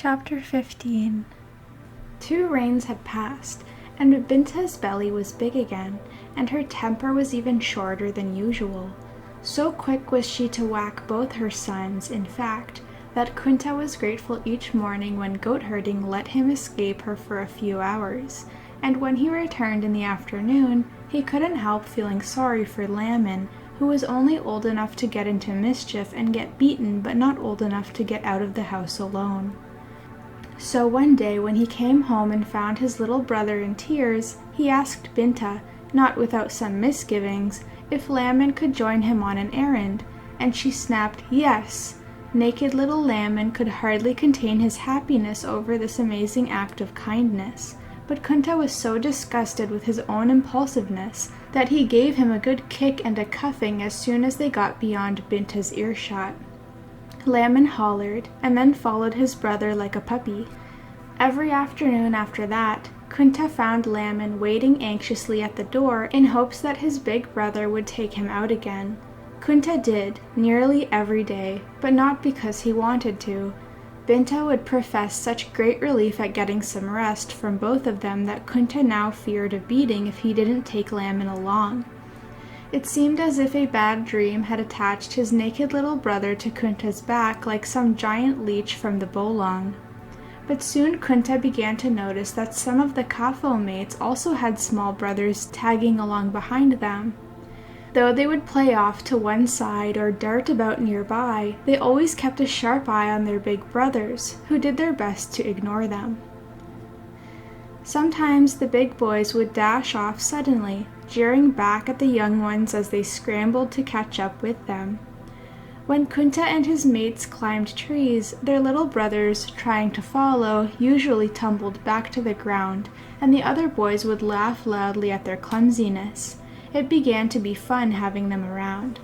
Chapter 15. 2 rains had passed, and Binta's belly was big again, and her temper was even shorter than usual. So quick was she to whack both her sons, in fact, that Kunta was grateful each morning when goat-herding let him escape her for a few hours, and when he returned in the afternoon, he couldn't help feeling sorry for Lamin, who was only old enough to get into mischief and get beaten, but not old enough to get out of the house alone. So one day when he came home and found his little brother in tears, he asked Binta, not without some misgivings, if Lamin could join him on an errand, and she snapped yes. Naked little Lamin could hardly contain his happiness over this amazing act of kindness, but Kunta was so disgusted with his own impulsiveness that he gave him a good kick and a cuffing as soon as they got beyond Binta's earshot. Lamin hollered, and then followed his brother like a puppy. Every afternoon after that, Kunta found Lamin waiting anxiously at the door in hopes that his big brother would take him out again. Kunta did, nearly every day, but not because he wanted to. Binta would profess such great relief at getting some rest from both of them that Kunta now feared a beating if he didn't take Lamin along. It seemed as if a bad dream had attached his naked little brother to Kunta's back like some giant leech from the bolong. But soon Kunta began to notice that some of the kafo mates also had small brothers tagging along behind them. Though they would play off to one side or dart about nearby, they always kept a sharp eye on their big brothers, who did their best to ignore them. Sometimes the big boys would dash off suddenly, jeering back at the young ones as they scrambled to catch up with them. When Kunta and his mates climbed trees, their little brothers, trying to follow, usually tumbled back to the ground, and the other boys would laugh loudly at their clumsiness. It began to be fun having them around.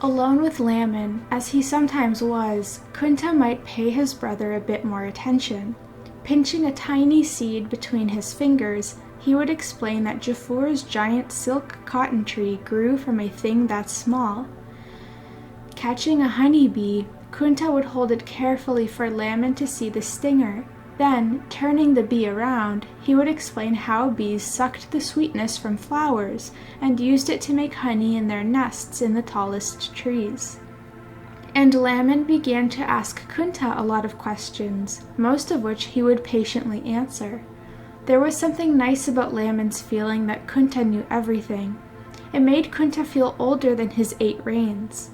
Alone with Lamin, as he sometimes was, Kunta might pay his brother a bit more attention. Pinching a tiny seed between his fingers, he would explain that Jafur's giant silk cotton tree grew from a thing that small. Catching a honeybee, Kunta would hold it carefully for Lamin to see the stinger. Then, turning the bee around, he would explain how bees sucked the sweetness from flowers and used it to make honey in their nests in the tallest trees. And Lamin began to ask Kunta a lot of questions, most of which he would patiently answer. There was something nice about Lamin's feeling that Kunta knew everything. It made Kunta feel older than his 8 rains.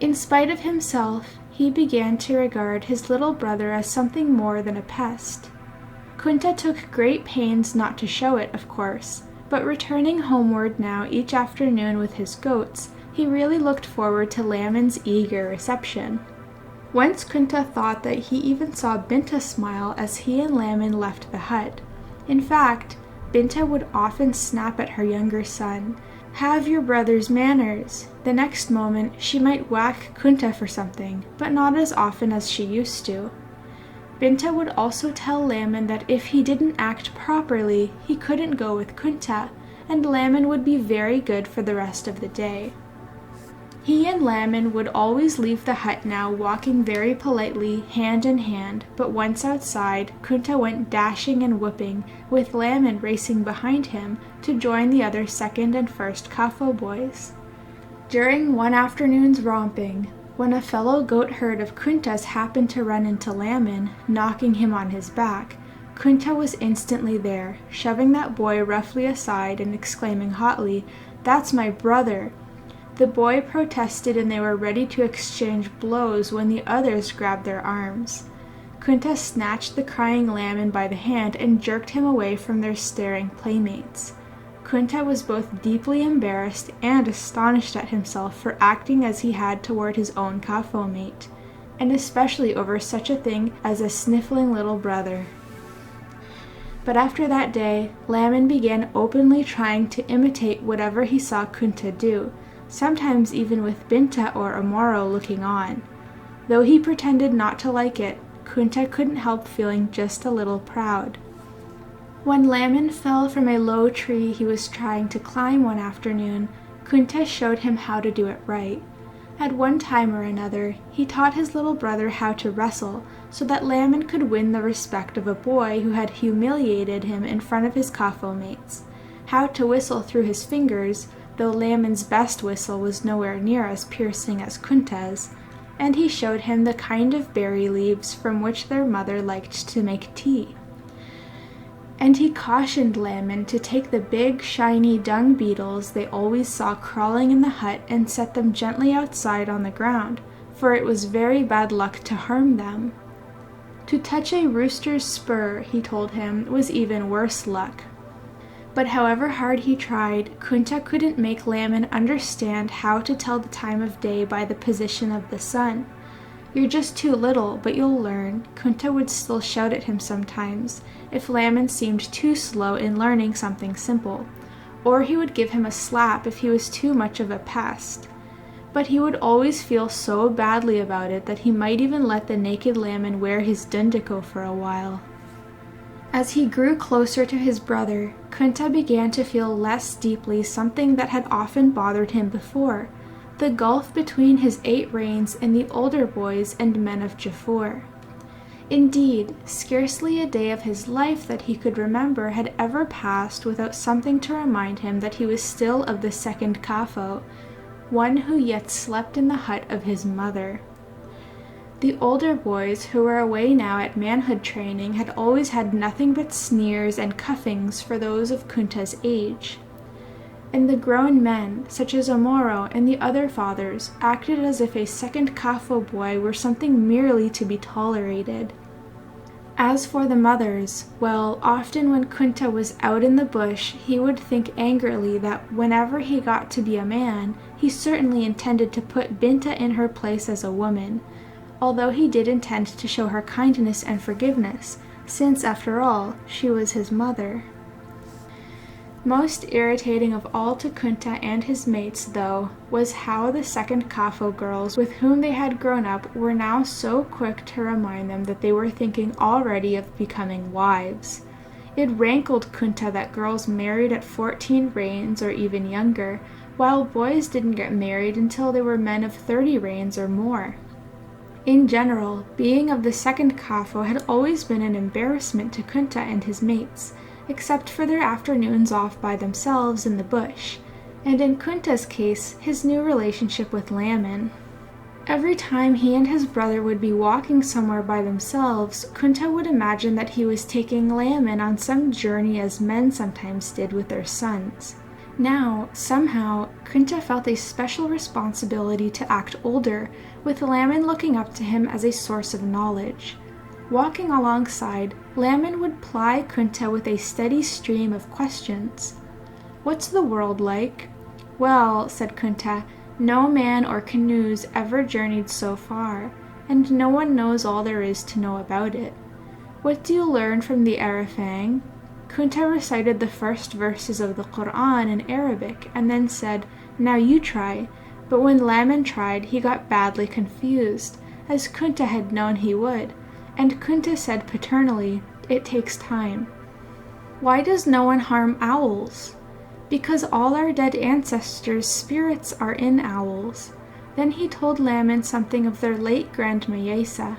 In spite of himself, he began to regard his little brother as something more than a pest. Kunta took great pains not to show it, of course, but returning homeward now each afternoon with his goats, he really looked forward to Lamin's eager reception. Once Kunta thought that he even saw Binta smile as he and Lamin left the hut. In fact, Binta would often snap at her younger son, "Have your brother's manners." The next moment, she might whack Kunta for something, but not as often as she used to. Binta would also tell Lamin that if he didn't act properly, he couldn't go with Kunta, and Lamin would be very good for the rest of the day. He and Lamin would always leave the hut now walking very politely, hand in hand, but once outside, Kunta went dashing and whooping, with Lamin racing behind him to join the other second and first kafo boys. During one afternoon's romping, when a fellow goat herd of Kunta's happened to run into Lamin, knocking him on his back, Kunta was instantly there, shoving that boy roughly aside and exclaiming hotly, "That's my brother!" The boy protested and they were ready to exchange blows when the others grabbed their arms. Kunta snatched the crying Lamin by the hand and jerked him away from their staring playmates. Kunta was both deeply embarrassed and astonished at himself for acting as he had toward his own kafo mate, and especially over such a thing as a sniffling little brother. But after that day, Lamin began openly trying to imitate whatever he saw Kunta do, sometimes even with Binta or Omoro looking on. Though he pretended not to like it, Kunta couldn't help feeling just a little proud. When Lamin fell from a low tree he was trying to climb one afternoon, Kunta showed him how to do it right. At one time or another, he taught his little brother how to wrestle so that Lamin could win the respect of a boy who had humiliated him in front of his kafo mates, how to whistle through his fingers, though Lamin's best whistle was nowhere near as piercing as Kunta's, and he showed him the kind of berry leaves from which their mother liked to make tea. And he cautioned Lamin to take the big, shiny dung beetles they always saw crawling in the hut and set them gently outside on the ground, for it was very bad luck to harm them. To touch a rooster's spur, he told him, was even worse luck. But however hard he tried, Kunta couldn't make Lamin understand how to tell the time of day by the position of the sun. "You're just too little, but you'll learn," Kunta would still shout at him sometimes, if Lamin seemed too slow in learning something simple, or he would give him a slap if he was too much of a pest. But he would always feel so badly about it that he might even let the naked Lamin wear his dundiko for a while. As he grew closer to his brother, Kunta began to feel less deeply something that had often bothered him before, the gulf between his 8 reigns and the older boys and men of Jafur. Indeed, scarcely a day of his life that he could remember had ever passed without something to remind him that he was still of the second kafo, one who yet slept in the hut of his mother. The older boys who were away now at manhood training had always had nothing but sneers and cuffings for those of Kunta's age. And the grown men, such as Omoro and the other fathers, acted as if a second kafo boy were something merely to be tolerated. As for the mothers, well, often when Kunta was out in the bush, he would think angrily that whenever he got to be a man, he certainly intended to put Binta in her place as a woman, although he did intend to show her kindness and forgiveness, since, after all, she was his mother. Most irritating of all to Kunta and his mates, though, was how the second kafo girls with whom they had grown up were now so quick to remind them that they were thinking already of becoming wives. It rankled Kunta that girls married at 14 reigns or even younger, while boys didn't get married until they were men of 30 reigns or more. In general, being of the second kafo had always been an embarrassment to Kunta and his mates, except for their afternoons off by themselves in the bush, and in Kunta's case, his new relationship with Lamin. Every time he and his brother would be walking somewhere by themselves, Kunta would imagine that he was taking Lamin on some journey as men sometimes did with their sons. Now, somehow, Kunta felt a special responsibility to act older, with Lamin looking up to him as a source of knowledge. Walking alongside, Lamin would ply Kunta with a steady stream of questions. "What's the world like?" "Well," said Kunta, "no man or canoes ever journeyed so far, and no one knows all there is to know about it." "What do you learn from the Arafang?" Kunta recited the first verses of the Quran in Arabic, and then said, "Now you try." But when Lamin tried, he got badly confused, as Kunta had known he would, and Kunta said paternally, "It takes time." "Why does no one harm owls?" "Because all our dead ancestors' spirits are in owls." Then he told Lamin something of their late grandma Yesa.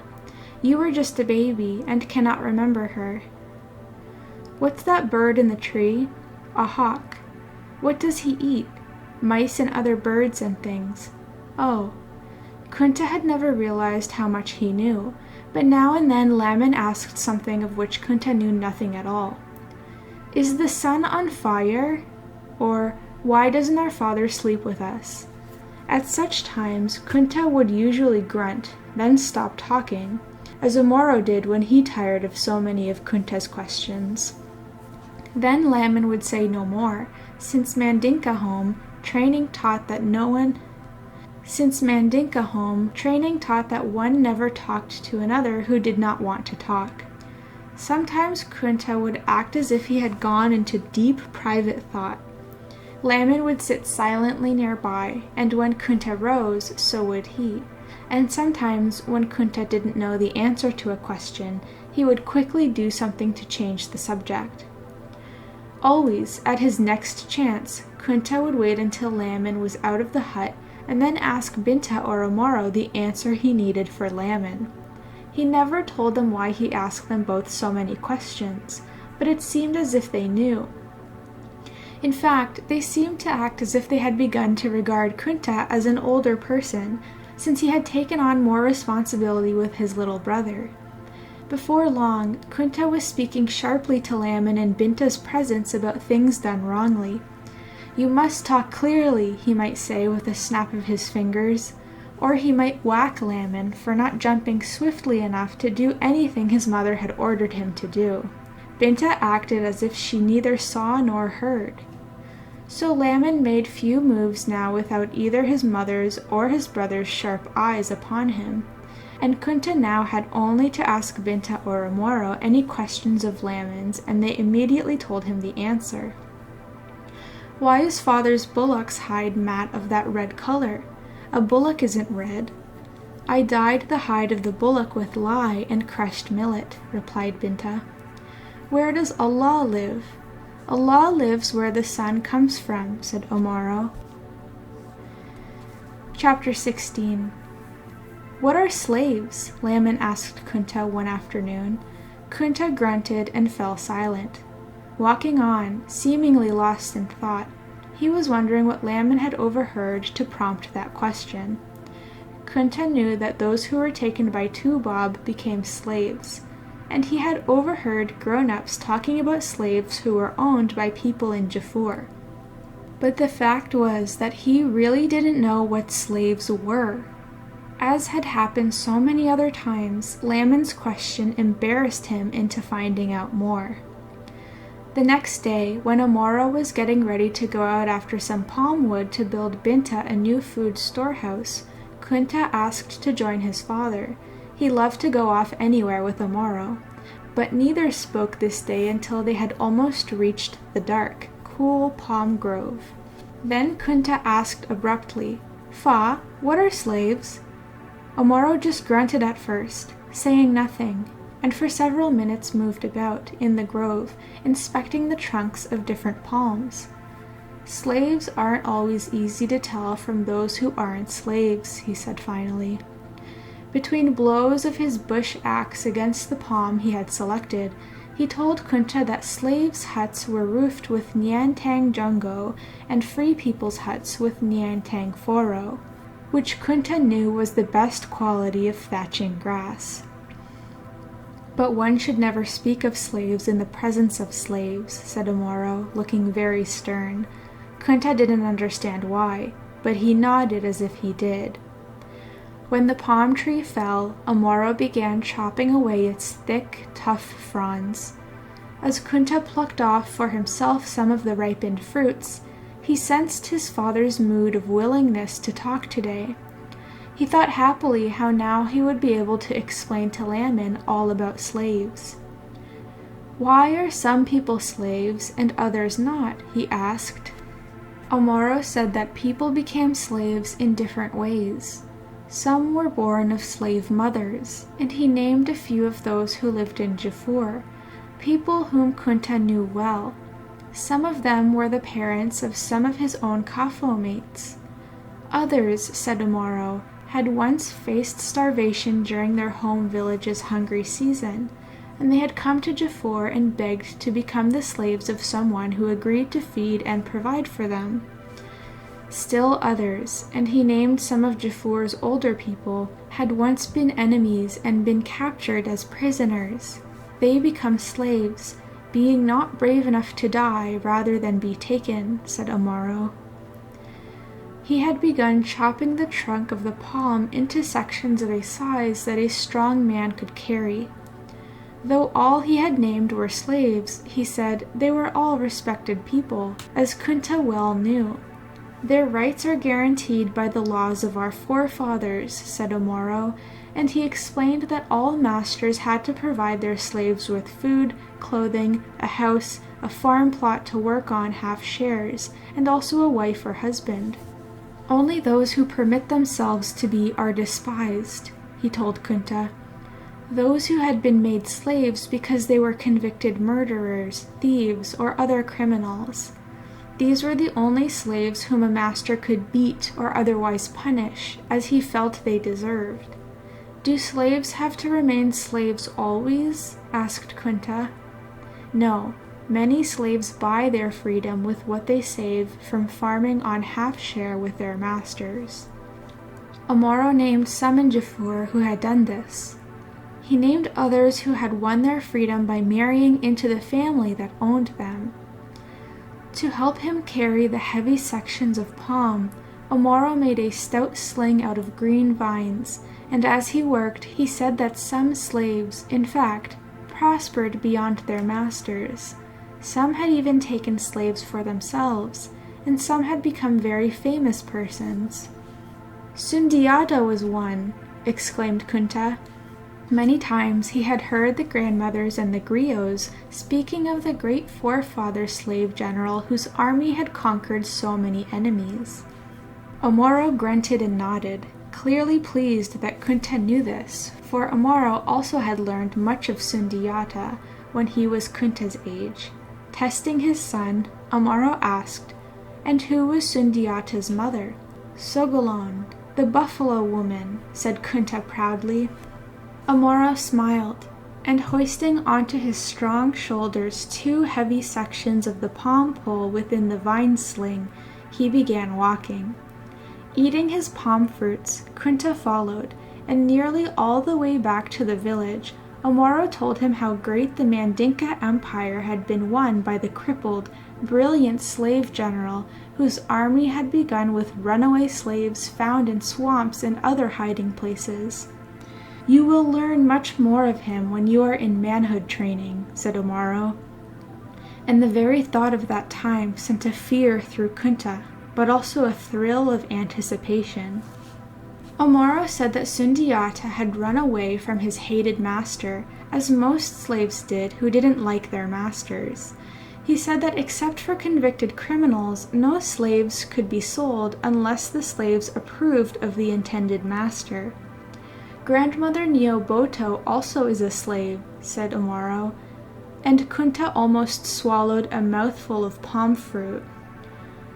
"You were just a baby and cannot remember her." "What's that bird in the tree?" "A hawk." "What does he eat?" "Mice and other birds and things." "Oh." Kunta had never realized how much he knew, but now and then Lamin asked something of which Kunta knew nothing at all. "Is the sun on fire?" Or, "Why doesn't our father sleep with us?" At such times, Kunta would usually grunt, then stop talking, as Omoro did when he tired of so many of Kunta's questions. Then Lamin would say no more, since Mandinka home, training taught that one never talked to another who did not want to talk. Sometimes Kunta would act as if he had gone into deep private thought. Lamin would sit silently nearby, and when Kunta rose, so would he. And sometimes, when Kunta didn't know the answer to a question, he would quickly do something to change the subject. Always, at his next chance, Kunta would wait until Lamin was out of the hut and then ask Binta or Omoro the answer he needed for Lamin. He never told them why he asked them both so many questions, but it seemed as if they knew. In fact, they seemed to act as if they had begun to regard Kunta as an older person, since he had taken on more responsibility with his little brother. Before long, Kunta was speaking sharply to Lamin in Binta's presence about things done wrongly. "You must talk clearly," he might say with a snap of his fingers, or he might whack Lamin for not jumping swiftly enough to do anything his mother had ordered him to do. Binta acted as if she neither saw nor heard. So Lamin made few moves now without either his mother's or his brother's sharp eyes upon him, and Kunta now had only to ask Binta or Omoro any questions of Lamin's, and they immediately told him the answer. "Why is father's bullock's hide mat of that red color? A bullock isn't red." "I dyed the hide of the bullock with lye and crushed millet," replied Binta. "Where does Allah live?" "Allah lives where the sun comes from," said Omoro. Chapter 16. "What are slaves?" Lamin asked Kunta one afternoon. Kunta grunted and fell silent. Walking on, seemingly lost in thought, he was wondering what Lamin had overheard to prompt that question. Kunta knew that those who were taken by Tubob became slaves, and he had overheard grown-ups talking about slaves who were owned by people in Jafur. But the fact was that he really didn't know what slaves were. As had happened so many other times, Lamin's question embarrassed him into finding out more. The next day, when Omoro was getting ready to go out after some palm wood to build Binta a new food storehouse, Kunta asked to join his father. He loved to go off anywhere with Omoro, but neither spoke this day until they had almost reached the dark, cool palm grove. Then Kunta asked abruptly, "Fa, what are slaves?" Omoro just grunted at first, saying nothing, and for several minutes moved about in the grove, inspecting the trunks of different palms. "Slaves aren't always easy to tell from those who aren't slaves," he said finally. Between blows of his bush axe against the palm he had selected, he told Kunta that slaves' huts were roofed with Nyantang Jungo and free people's huts with Nyantang Foro, which Kunta knew was the best quality of thatching grass. "But one should never speak of slaves in the presence of slaves," said Omoro, looking very stern. Kunta didn't understand why, but he nodded as if he did. When the palm tree fell, Omoro began chopping away its thick, tough fronds. As Kunta plucked off for himself some of the ripened fruits, he sensed his father's mood of willingness to talk today. He thought happily how now he would be able to explain to Lamin all about slaves. "Why are some people slaves and others not?" he asked. Omoro said that people became slaves in different ways. Some were born of slave mothers, and he named a few of those who lived in Jafur, people whom Kunta knew well. Some of them were the parents of some of his own kafo mates. Others, said Omoro, had once faced starvation during their home village's hungry season, and they had come to Jafur and begged to become the slaves of someone who agreed to feed and provide for them. Still others, and he named some of Jafur's older people, had once been enemies and been captured as prisoners. They become slaves, being not brave enough to die rather than be taken, said Omoro. He had begun chopping the trunk of the palm into sections of a size that a strong man could carry. Though all he had named were slaves, he said they were all respected people, as Kunta well knew. Their rights are guaranteed by the laws of our forefathers, said Omoro, and he explained that all masters had to provide their slaves with food, clothing, a house, a farm plot to work on half shares, and also a wife or husband. Only those who permit themselves to be are despised, he told Kunta. Those who had been made slaves because they were convicted murderers, thieves, or other criminals. These were the only slaves whom a master could beat or otherwise punish, as he felt they deserved. "Do slaves have to remain slaves always?" asked Kunta. "No. Many slaves buy their freedom with what they save from farming on half-share with their masters." Omoro named some in Jafur who had done this. He named others who had won their freedom by marrying into the family that owned them. To help him carry the heavy sections of palm, Omoro made a stout sling out of green vines, and as he worked, he said that some slaves, in fact, prospered beyond their masters. Some had even taken slaves for themselves, and some had become very famous persons. "Sundiata was one," exclaimed Kunta. Many times he had heard the grandmothers and the griots speaking of the great forefather slave general whose army had conquered so many enemies. Omoro grunted and nodded, clearly pleased that Kunta knew this, for Omoro also had learned much of Sundiata when he was Kunta's age. Testing his son, Omoro asked, "And who was Sundiata's mother?" "Sogolon, the buffalo woman," said Kunta proudly. Omoro smiled, and hoisting onto his strong shoulders 2 heavy sections of the palm pole within the vine sling, he began walking. Eating his palm fruits, Kunta followed, and nearly all the way back to the village, Omoro told him how great the Mandinka Empire had been won by the crippled, brilliant slave general whose army had begun with runaway slaves found in swamps and other hiding places. "You will learn much more of him when you are in manhood training," said Omoro. And the very thought of that time sent a fear through Kunta, but also a thrill of anticipation. Omoro said that Sundiata had run away from his hated master, as most slaves did who didn't like their masters. He said that except for convicted criminals, no slaves could be sold unless the slaves approved of the intended master. "Grandmother Nyoboto also is a slave," said Omoro, and Kunta almost swallowed a mouthful of palm fruit.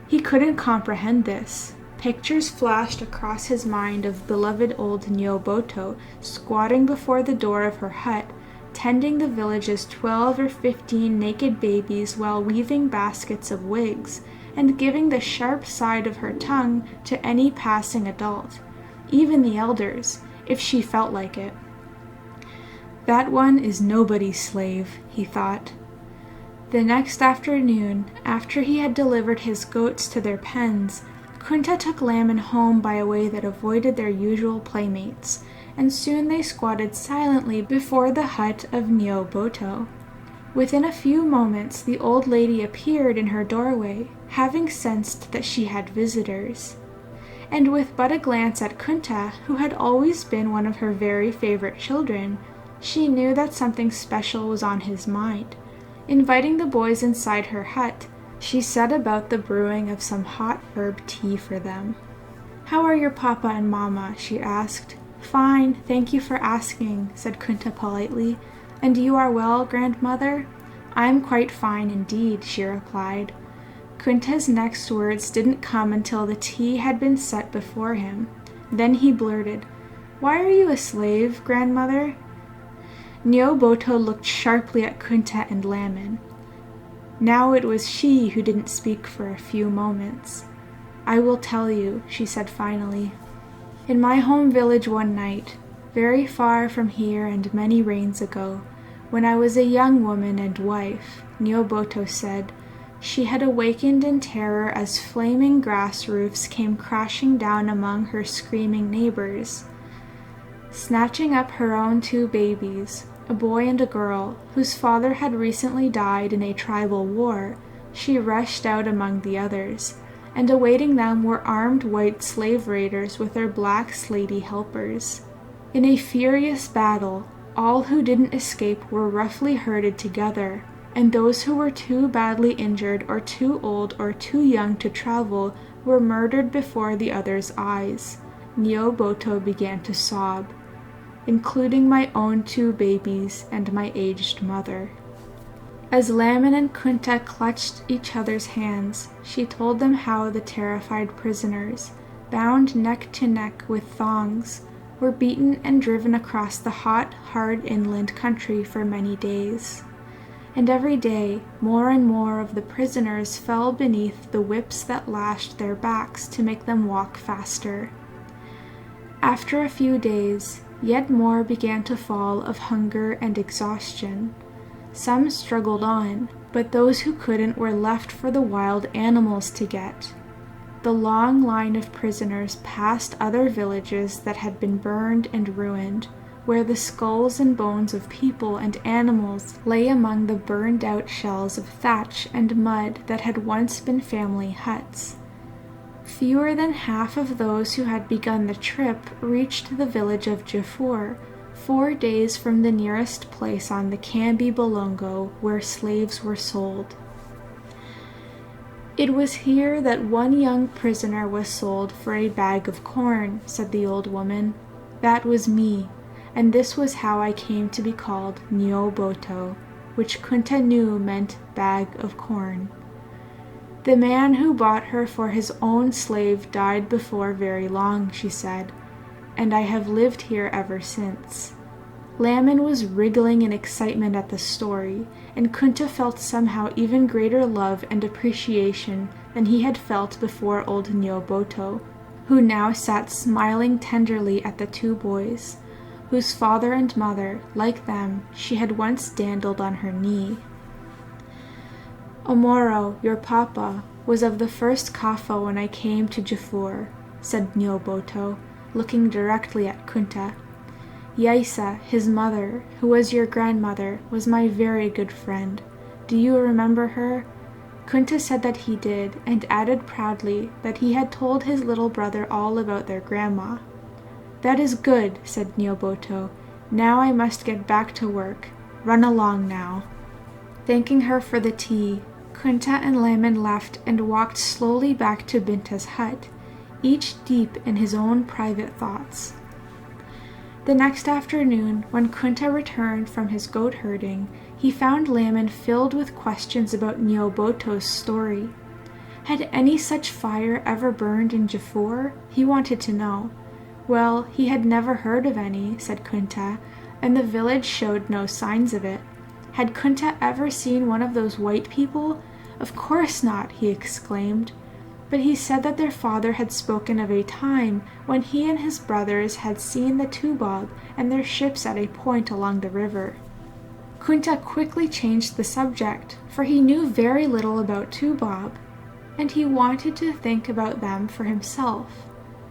He couldn't comprehend this. Pictures flashed across his mind of beloved old Nyoboto squatting before the door of her hut, tending the village's 12 or 15 naked babies while weaving baskets of wigs, and giving the sharp side of her tongue to any passing adult, even the elders, if she felt like it. "That one is nobody's slave," he thought. The next afternoon, after he had delivered his goats to their pens, Kunta took Lamin home by a way that avoided their usual playmates, and soon they squatted silently before the hut of Nyoboto. Within a few moments the old lady appeared in her doorway, having sensed that she had visitors. And with but a glance at Kunta, who had always been one of her very favorite children, she knew that something special was on his mind. Inviting the boys inside her hut, she set about the brewing of some hot herb tea for them. "How are your papa and mama?" she asked. "Fine, thank you for asking," said Kunta politely. "And you are well, grandmother?" "I'm quite fine indeed," she replied. Kunta's next words didn't come until the tea had been set before him. Then he blurted, "Why are you a slave, grandmother?" Nyoboto looked sharply at Kunta and Lamin. Now it was she who didn't speak for a few moments. "I will tell you," she said finally. "In my home village one night, very far from here and many rains ago, when I was a young woman and wife," Nyoboto said, "she had awakened in terror as flaming grass roofs came crashing down among her screaming neighbors. Snatching up her own 2 babies, a boy and a girl, whose father had recently died in a tribal war, she rushed out among the others, and awaiting them were armed white slave raiders with their black slatey helpers. In a furious battle, all who didn't escape were roughly herded together, and those who were too badly injured or too old or too young to travel were murdered before the others' eyes." Nyoboto began to sob, "including my own 2 babies and my aged mother." As Lamin and Kunta clutched each other's hands, she told them how the terrified prisoners, bound neck to neck with thongs, were beaten and driven across the hot, hard inland country for many days. And every day, more and more of the prisoners fell beneath the whips that lashed their backs to make them walk faster. After a few days, yet more began to fall of hunger and exhaustion. Some struggled on, but those who couldn't were left for the wild animals to get. The long line of prisoners passed other villages that had been burned and ruined, where the skulls and bones of people and animals lay among the burned-out shells of thatch and mud that had once been family huts. Fewer than half of those who had begun the trip reached the village of Jafur, 4 days from the nearest place on the Kambi Bolongo where slaves were sold. It was here that one young prisoner was sold for a bag of corn, said the old woman. That was me, and this was how I came to be called Nyoboto, which Kunta knew meant bag of corn. The man who bought her for his own slave died before very long, she said, and I have lived here ever since. Lamin was wriggling in excitement at the story, and Kunta felt somehow even greater love and appreciation than he had felt before old Nyoboto, who now sat smiling tenderly at the 2 boys, whose father and mother, like them, she had once dandled on her knee. Omoro, your papa, was of the first Kafo when I came to Jafur, said Nyoboto, looking directly at Kunta. Yaisa, his mother, who was your grandmother, was my very good friend. Do you remember her? Kunta said that he did, and added proudly that he had told his little brother all about their grandma. That is good, said Nyoboto. Now I must get back to work. Run along now. Thanking her for the tea, Kunta and Lamin left and walked slowly back to Binta's hut, each deep in his own private thoughts. The next afternoon, when Kunta returned from his goat herding, he found Lamin filled with questions about Nyoboto's story. Had any such fire ever burned in Jafur? He wanted to know. Well, he had never heard of any, said Kunta, and the village showed no signs of it. Had Kunta ever seen one of those white people? Of course not, he exclaimed. But he said that their father had spoken of a time when he and his brothers had seen the Tubob and their ships at a point along the river. Kunta quickly changed the subject, for he knew very little about Tubob, and he wanted to think about them for himself.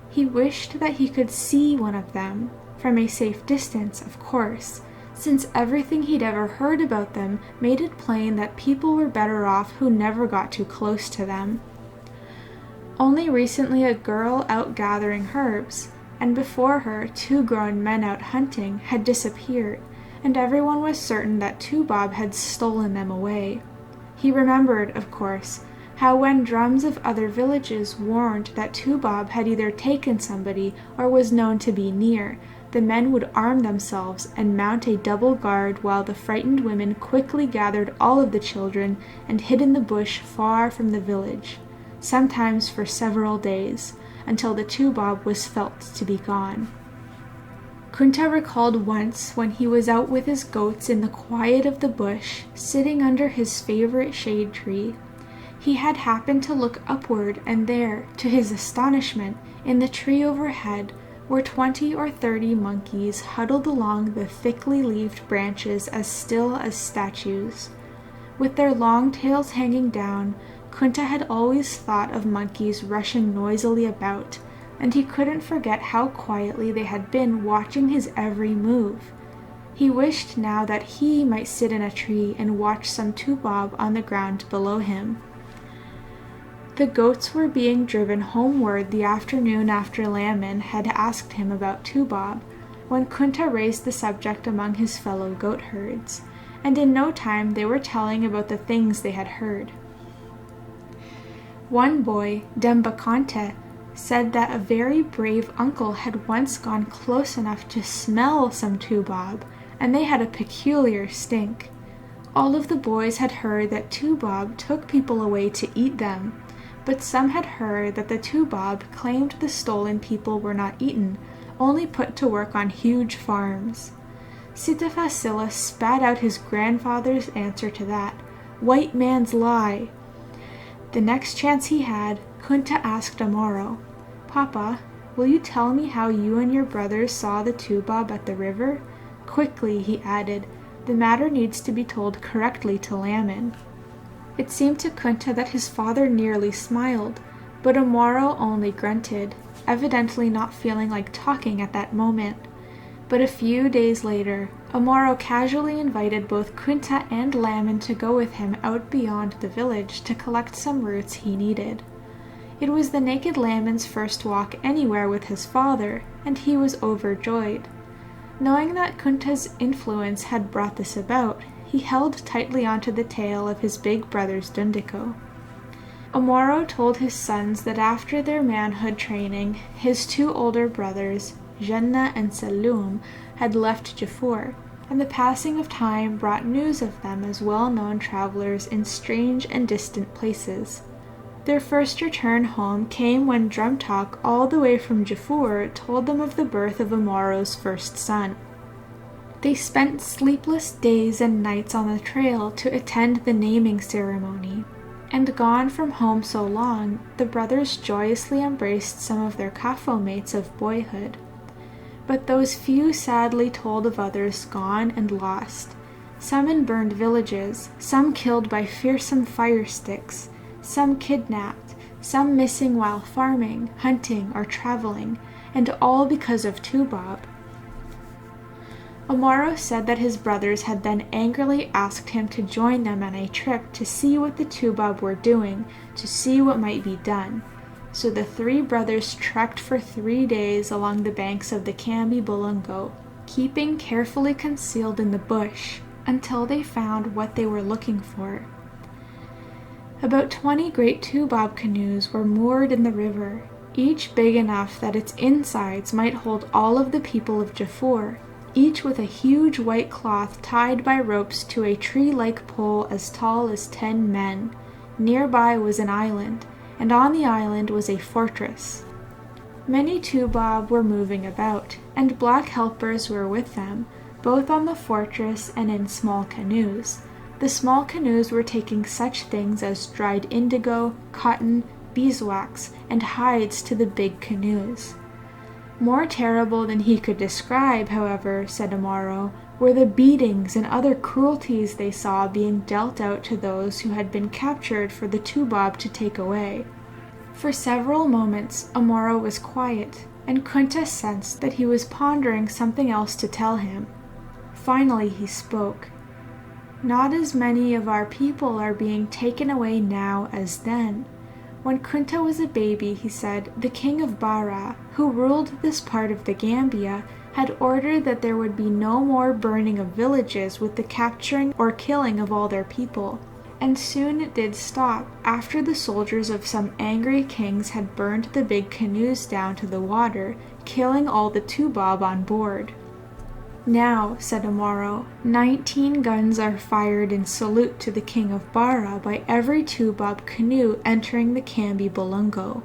He wished that he could see one of them, from a safe distance, of course, since everything he'd ever heard about them made it plain that people were better off who never got too close to them. Only recently a girl out gathering herbs, and before her 2 grown men out hunting, had disappeared, and everyone was certain that Tubob had stolen them away. He remembered, of course, how when drums of other villages warned that Tubob had either taken somebody or was known to be near, the men would arm themselves and mount a double guard while the frightened women quickly gathered all of the children and hid in the bush far from the village, sometimes for several days, until the Tubob was felt to be gone. Kunta recalled once when he was out with his goats in the quiet of the bush, sitting under his favorite shade tree. He had happened to look upward, and there, to his astonishment, in the tree overhead, were 20 or 30 monkeys huddled along the thickly leaved branches as still as statues. With their long tails hanging down, Kunta had always thought of monkeys rushing noisily about, and he couldn't forget how quietly they had been watching his every move. He wished now that he might sit in a tree and watch some Tubob on the ground below him. The goats were being driven homeward the afternoon after Lamin had asked him about Tubob, when Kunta raised the subject among his fellow goat herds, and in no time they were telling about the things they had heard. One boy, Dembakante, said that a very brave uncle had once gone close enough to smell some Tubob, and they had a peculiar stink. All of the boys had heard that Tubob took people away to eat them, but some had heard that the Tubob claimed the stolen people were not eaten, only put to work on huge farms. Sitafasila spat out his grandfather's answer to that, "White man's lie." The next chance he had, Kunta asked Omoro, "Papa, will you tell me how you and your brothers saw the Tubob at the river?" Quickly, he added, "the matter needs to be told correctly to Lamin." It seemed to Kunta that his father nearly smiled, but Omoro only grunted, evidently not feeling like talking at that moment. But a few days later, Omoro casually invited both Kunta and Lamin to go with him out beyond the village to collect some roots he needed. It was the naked Lamin's first walk anywhere with his father, and he was overjoyed. Knowing that Kunta's influence had brought this about, he held tightly onto the tail of his big brother's Dundiko. Omoro told his sons that after their manhood training, his two older brothers, Jenna and Saloum, had left Jafur, and the passing of time brought news of them as well-known travelers in strange and distant places. Their first return home came when Drum Talk all the way from Jafur told them of the birth of Omoro's first son. They spent sleepless days and nights on the trail to attend the naming ceremony, and gone from home so long, the brothers joyously embraced some of their kafo mates of boyhood. But those few sadly told of others gone and lost, some in burned villages, some killed by fearsome fire sticks, some kidnapped, some missing while farming, hunting, or traveling, and all because of Tubob. Omoro said that his brothers had then angrily asked him to join them on a trip to see what the Tubob were doing, to see what might be done. So the three brothers trekked for 3 days along the banks of the Kambi Bulungo, keeping carefully concealed in the bush until they found what they were looking for. About 20 great Tubob canoes were moored in the river, each big enough that its insides might hold all of the people of Jafur, each with a huge white cloth tied by ropes to a tree-like pole as tall as 10 men. Nearby was an island, and on the island was a fortress. Many Tubob were moving about, and black helpers were with them, both on the fortress and in small canoes. The small canoes were taking such things as dried indigo, cotton, beeswax, and hides to the big canoes. More terrible than he could describe, however, said Omoro, were the beatings and other cruelties they saw being dealt out to those who had been captured for the Tubob to take away. For several moments Omoro was quiet, and Kunta sensed that he was pondering something else to tell him. Finally he spoke. "Not as many of our people are being taken away now as then. When Kunta was a baby, he said, the king of Bara, who ruled this part of the Gambia, had ordered that there would be no more burning of villages with the capturing or killing of all their people. And soon it did stop, after the soldiers of some angry kings had burned the big canoes down to the water, killing all the Tubob on board. Now, said Omoro, 19 guns are fired in salute to the king of Bara by every Tubob canoe entering the Kambi Bulungo.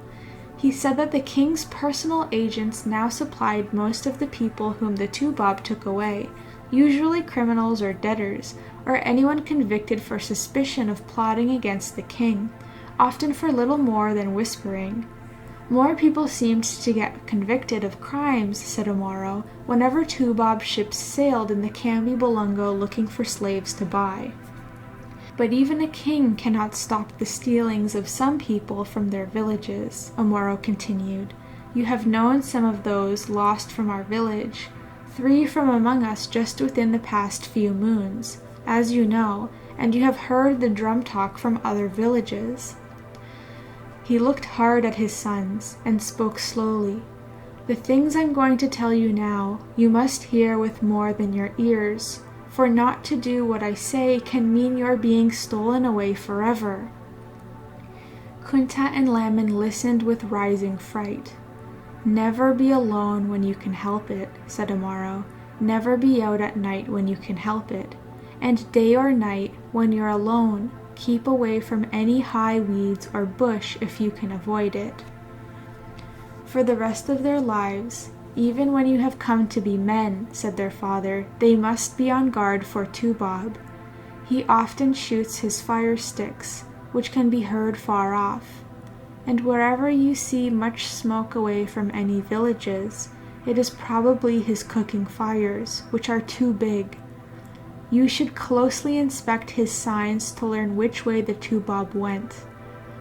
He said that the king's personal agents now supplied most of the people whom the Tubob took away, usually criminals or debtors, or anyone convicted for suspicion of plotting against the king, often for little more than whispering. More people seemed to get convicted of crimes, said Omoro, whenever Tubob ships sailed in the Kambi Bulungo looking for slaves to buy. But even a king cannot stop the stealings of some people from their villages, Omoro continued. You have known some of those lost from our village, 3 from among us just within the past few moons, as you know, and you have heard the drum talk from other villages. He looked hard at his sons and spoke slowly. The things I'm going to tell you now, you must hear with more than your ears, for not to do what I say can mean your being stolen away forever. Kunta and Lamin listened with rising fright. Never be alone when you can help it, said Omoro. Never be out at night when you can help it. and day or night, when you're alone, keep away from any high weeds or bush if you can avoid it. For the rest of their lives, even when you have come to be men, said their father, they must be on guard for Tubob. He often shoots his fire sticks, which can be heard far off. And wherever you see much smoke away from any villages, it is probably his cooking fires, which are too big. You should closely inspect his signs to learn which way the Tubob went.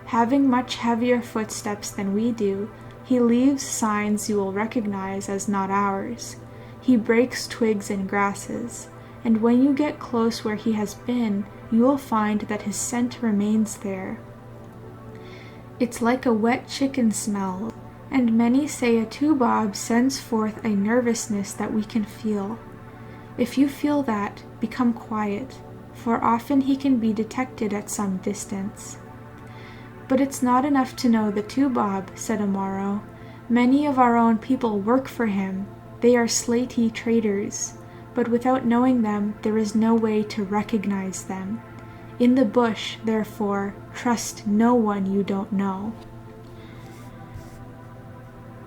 Having much heavier footsteps than we do, he leaves signs you will recognize as not ours. He breaks twigs and grasses, and when you get close where he has been, you will find that his scent remains there. It's like a wet chicken smell, and many say a Tubob sends forth a nervousness that we can feel. If you feel that, become quiet, for often he can be detected at some distance. But it's not enough to know the Tubob, said Omoro. Many of our own people work for him. They are slaty traders, but without knowing them, there is no way to recognize them. In the bush, therefore, trust no one you don't know.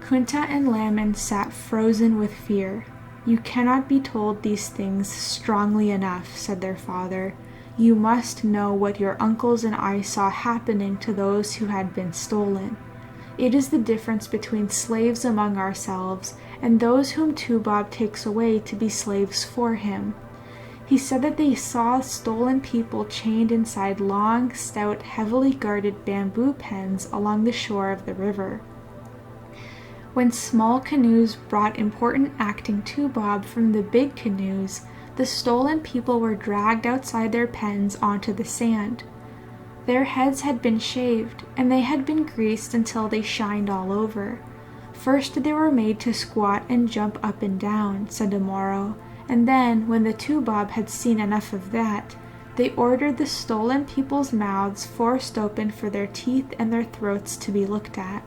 Kunta and Lamin sat frozen with fear. You cannot be told these things strongly enough, said their father. You must know what your uncles and I saw happening to those who had been stolen. It is the difference between slaves among ourselves and those whom Tubob takes away to be slaves for him. He said that they saw stolen people chained inside long, stout, heavily guarded bamboo pens along the shore of the river. When small canoes brought important acting Tubob from the big canoes, the stolen people were dragged outside their pens onto the sand. Their heads had been shaved, and they had been greased until they shined all over. First they were made to squat and jump up and down, said Omoro, and then, when the Tubob had seen enough of that, they ordered the stolen people's mouths forced open for their teeth and their throats to be looked at.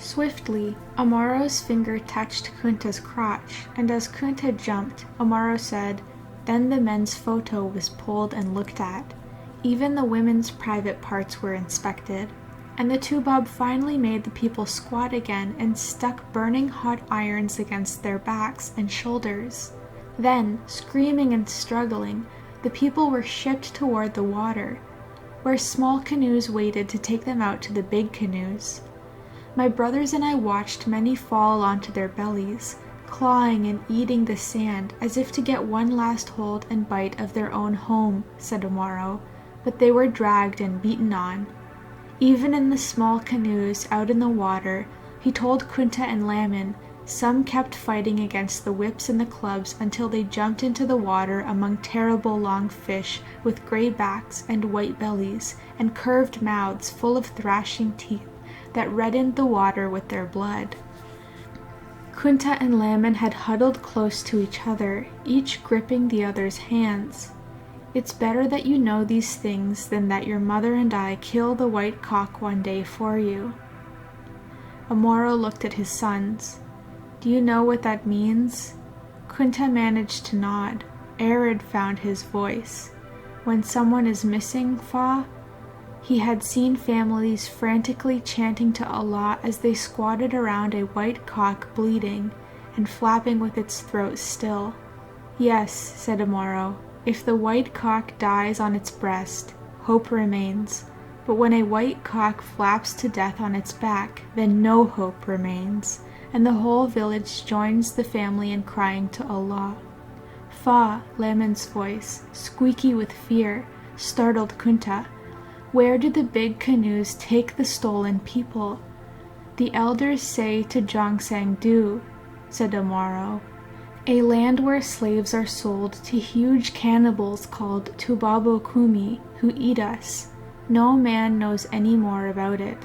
Swiftly, Omoro's finger touched Kunta's crotch, and as Kunta jumped, Omoro said, then the men's photo was pulled and looked at. Even the women's private parts were inspected, and the Tubob finally made the people squat again and stuck burning hot irons against their backs and shoulders. Then, screaming and struggling, the people were shipped toward the water, where small canoes waited to take them out to the big canoes. My brothers and I watched many fall onto their bellies, clawing and eating the sand as if to get one last hold and bite of their own home, said Omoro, but they were dragged and beaten on. Even in the small canoes out in the water, he told Kunta and Lamin, some kept fighting against the whips and the clubs until they jumped into the water among terrible long fish with gray backs and white bellies and curved mouths full of thrashing teeth that reddened the water with their blood. Kunta and Lamin had huddled close to each other, each gripping the other's hands. It's better that you know these things than that your mother and I kill the white cock one day for you. Omoro looked at his sons. Do you know what that means? Kunta managed to nod. Arid found his voice. When someone is missing, Fa? He had seen families frantically chanting to Allah as they squatted around a white cock bleeding and flapping with its throat still. Yes, said Omoro, if the white cock dies on its breast, hope remains. But when a white cock flaps to death on its back, then no hope remains, and the whole village joins the family in crying to Allah. Fa, Lamin's voice, squeaky with fear, startled Kunta. Where did the big canoes take the stolen people? The elders say to Jongsang-do, said Omoro, a land where slaves are sold to huge cannibals called Tubabo-kumi, who eat us. No man knows any more about it.